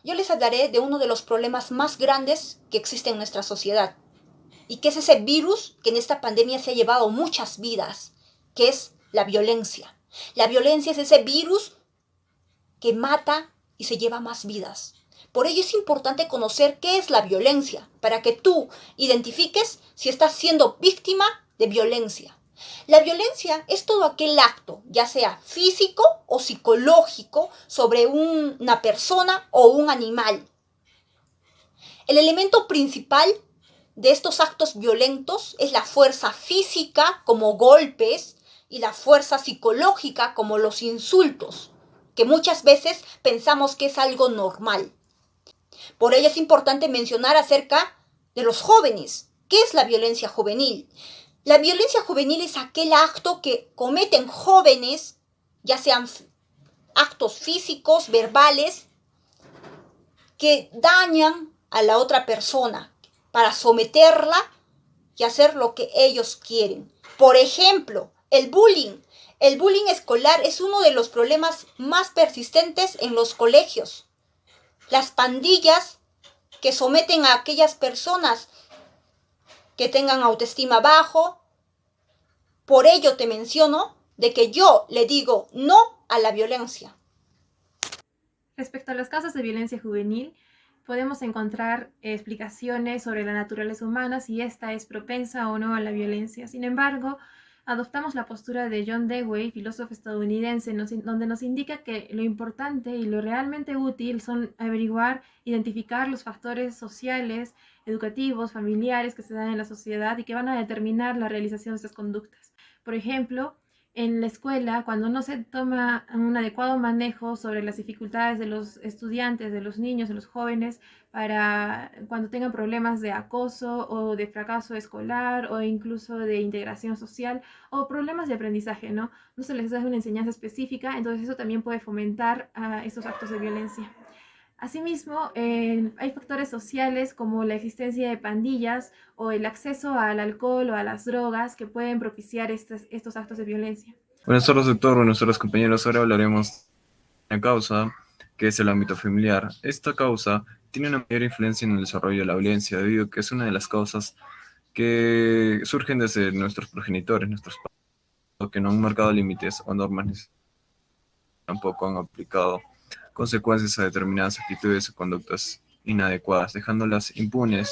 yo les hablaré de uno de los problemas más grandes que existe en nuestra sociedad y que es ese virus que en esta pandemia se ha llevado muchas vidas, que es la violencia. La violencia es ese virus que mata y se lleva más vidas. Por ello es importante conocer qué es la violencia, para que tú identifiques si estás siendo víctima de violencia. La violencia es todo aquel acto, ya sea físico o psicológico, sobre una persona o un animal. El elemento principal de estos actos violentos es la fuerza física, como golpes, y la fuerza psicológica, como los insultos, que muchas veces pensamos que es algo normal. Por ello es importante mencionar acerca de los jóvenes. ¿Qué es la violencia juvenil? La violencia juvenil es aquel acto que cometen jóvenes, ya sean actos físicos, verbales, que dañan a la otra persona para someterla y hacer lo que ellos quieren. Por ejemplo, el bullying. El bullying escolar es uno de los problemas más persistentes en los colegios. Las pandillas que someten a aquellas personas que tengan autoestima bajo. Por ello te menciono de que yo le digo no a la violencia. Respecto a los casos de violencia juvenil, podemos encontrar explicaciones sobre la naturaleza humana, si ésta es propensa o no a la violencia. Sin embargo, adoptamos la postura de John Dewey, filósofo estadounidense, donde nos indica que lo importante y lo realmente útil son averiguar, identificar los factores sociales, educativos, familiares que se dan en la sociedad y que van a determinar la realización de estas conductas. Por ejemplo, en la escuela, cuando no se toma un adecuado manejo sobre las dificultades de los estudiantes, de los niños, de los jóvenes, para cuando tengan problemas de acoso o de fracaso escolar o incluso de integración social o problemas de aprendizaje, ¿no? No se les da una enseñanza específica, entonces eso también puede fomentar estos actos de violencia. Asimismo, hay factores sociales como la existencia de pandillas o el acceso al alcohol o a las drogas que pueden propiciar estos actos de violencia. Buenas tardes, doctor. Buenas tardes, compañeros. Ahora hablaremos de una causa que es el ámbito familiar. Esta causa tiene una mayor influencia en el desarrollo de la violencia, debido a que es una de las causas que surgen desde nuestros progenitores, nuestros padres, que no han marcado límites o normas necesarias, tampoco han aplicado consecuencias a determinadas actitudes o conductas inadecuadas, dejándolas impunes,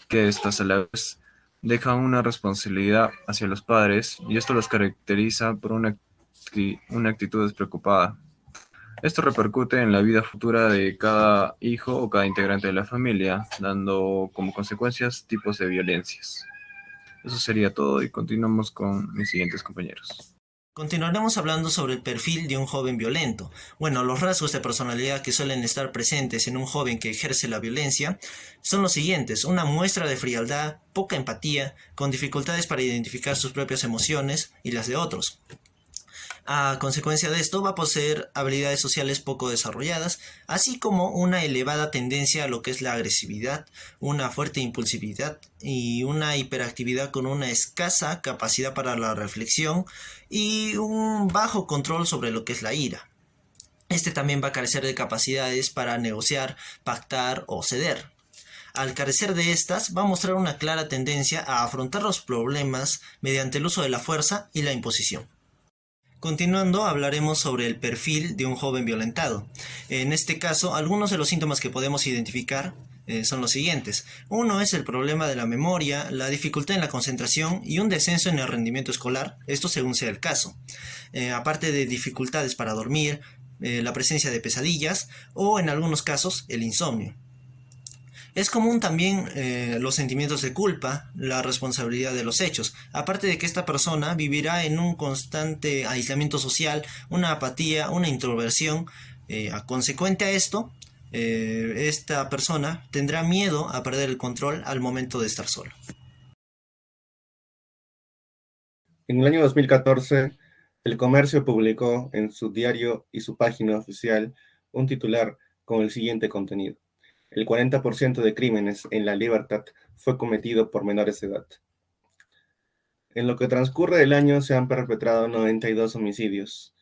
que estas a la vez dejan una responsabilidad hacia los padres y esto los caracteriza por una actitud despreocupada. Esto repercute en la vida futura de cada hijo o cada integrante de la familia, dando como consecuencias tipos de violencias. Eso sería todo y continuamos con mis siguientes compañeros. Continuaremos hablando sobre el perfil de un joven violento. Bueno, los rasgos de personalidad que suelen estar presentes en un joven que ejerce la violencia son los siguientes: una muestra de frialdad, poca empatía, con dificultades para identificar sus propias emociones y las de otros. A consecuencia de esto, va a poseer habilidades sociales poco desarrolladas, así como una elevada tendencia a lo que es la agresividad, una fuerte impulsividad y una hiperactividad con una escasa capacidad para la reflexión y un bajo control sobre lo que es la ira. Este también va a carecer de capacidades para negociar, pactar o ceder. Al carecer de estas, va a mostrar una clara tendencia a afrontar los problemas mediante el uso de la fuerza y la imposición. Continuando, hablaremos sobre el perfil de un joven violentado. En este caso, algunos de los síntomas que podemos identificar son los siguientes. Uno es el problema de la memoria, la dificultad en la concentración y un descenso en el rendimiento escolar, esto según sea el caso. Aparte de dificultades para dormir, la presencia de pesadillas o en algunos casos el insomnio. Es común también los sentimientos de culpa, la responsabilidad de los hechos, aparte de que esta persona vivirá en un constante aislamiento social, una apatía, una introversión. Consecuente a esto, esta persona tendrá miedo a perder el control al momento de estar solo. En el año 2014, El Comercio publicó en su diario y su página oficial un titular con el siguiente contenido: el 40% de crímenes en La Libertad fue cometido por menores de edad. En lo que transcurre del año se han perpetrado 92 homicidios,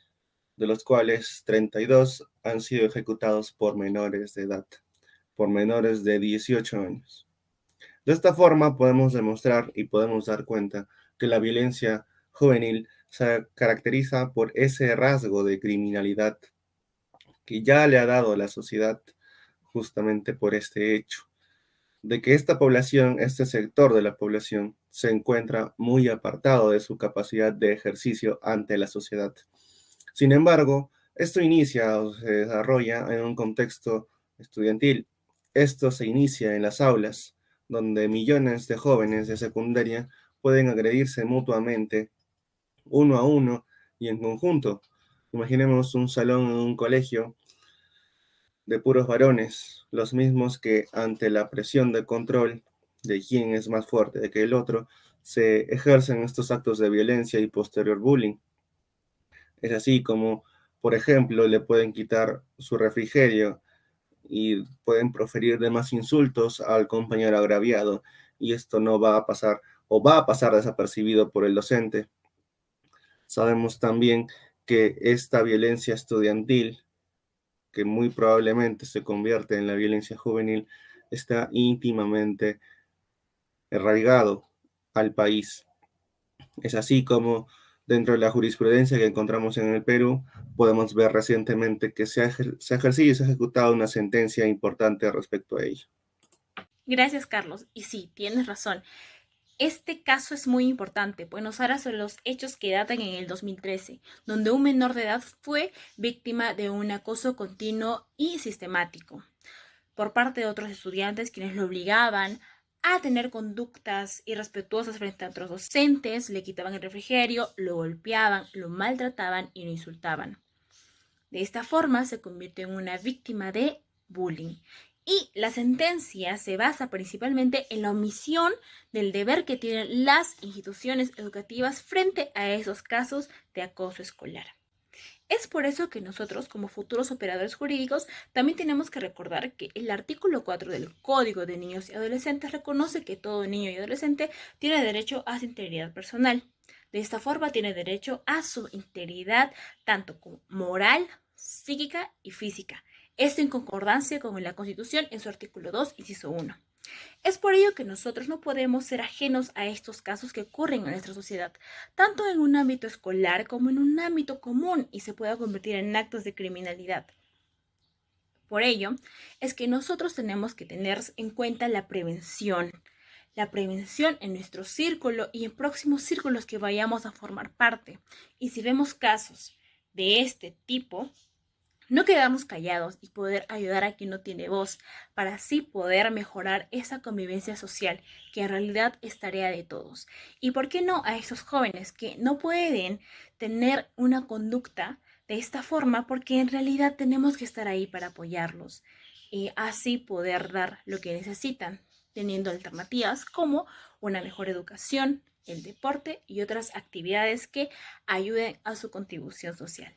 de los cuales 32 han sido ejecutados por menores de edad, por menores de 18 años. De esta forma podemos demostrar y podemos dar cuenta que la violencia juvenil se caracteriza por ese rasgo de criminalidad que ya le ha dado a la sociedad justamente por este hecho, de que esta población, este sector de la población, se encuentra muy apartado de su capacidad de ejercicio ante la sociedad. Sin embargo, esto inicia o se desarrolla en un contexto estudiantil. Esto se inicia en las aulas, donde millones de jóvenes de secundaria pueden agredirse mutuamente, uno a uno y en conjunto. Imaginemos un salón en un colegio de puros varones, los mismos que ante la presión de control de quién es más fuerte de que el otro, se ejercen estos actos de violencia y posterior bullying. Es así como, por ejemplo, le pueden quitar su refrigerio y pueden proferir demás insultos al compañero agraviado, y esto no va a pasar o va a pasar desapercibido por el docente. Sabemos también que esta violencia estudiantil, que muy probablemente se convierte en la violencia juvenil, está íntimamente arraigado al país. Es así como dentro de la jurisprudencia que encontramos en el Perú, podemos ver recientemente que se ha ejercido y se ha ejecutado una sentencia importante respecto a ello. Gracias, Carlos. Y sí, tienes razón. Este caso es muy importante, pues nos habla sobre los hechos que datan en el 2013, donde un menor de edad fue víctima de un acoso continuo y sistemático por parte de otros estudiantes, quienes lo obligaban a tener conductas irrespetuosas frente a otros docentes, le quitaban el refrigerio, lo golpeaban, lo maltrataban y lo insultaban. De esta forma se convirtió en una víctima de bullying. Y la sentencia se basa principalmente en la omisión del deber que tienen las instituciones educativas frente a esos casos de acoso escolar. Es por eso que nosotros, como futuros operadores jurídicos, también tenemos que recordar que el artículo 4 del Código de Niños y Adolescentes reconoce que todo niño y adolescente tiene derecho a su integridad personal. De esta forma tiene derecho a su integridad tanto como moral, psíquica y física. Esto en concordancia con la Constitución en su artículo 2, inciso 1. Es por ello que nosotros no podemos ser ajenos a estos casos que ocurren en nuestra sociedad, tanto en un ámbito escolar como en un ámbito común, y se pueda convertir en actos de criminalidad. Por ello, es que nosotros tenemos que tener en cuenta la prevención en nuestro círculo y en próximos círculos que vayamos a formar parte. Y si vemos casos de este tipo, no quedarnos callados y poder ayudar a quien no tiene voz, para así poder mejorar esa convivencia social, que en realidad es tarea de todos. Y por qué no a esos jóvenes que no pueden tener una conducta de esta forma, porque en realidad tenemos que estar ahí para apoyarlos y así poder dar lo que necesitan, teniendo alternativas como una mejor educación, el deporte y otras actividades que ayuden a su contribución social.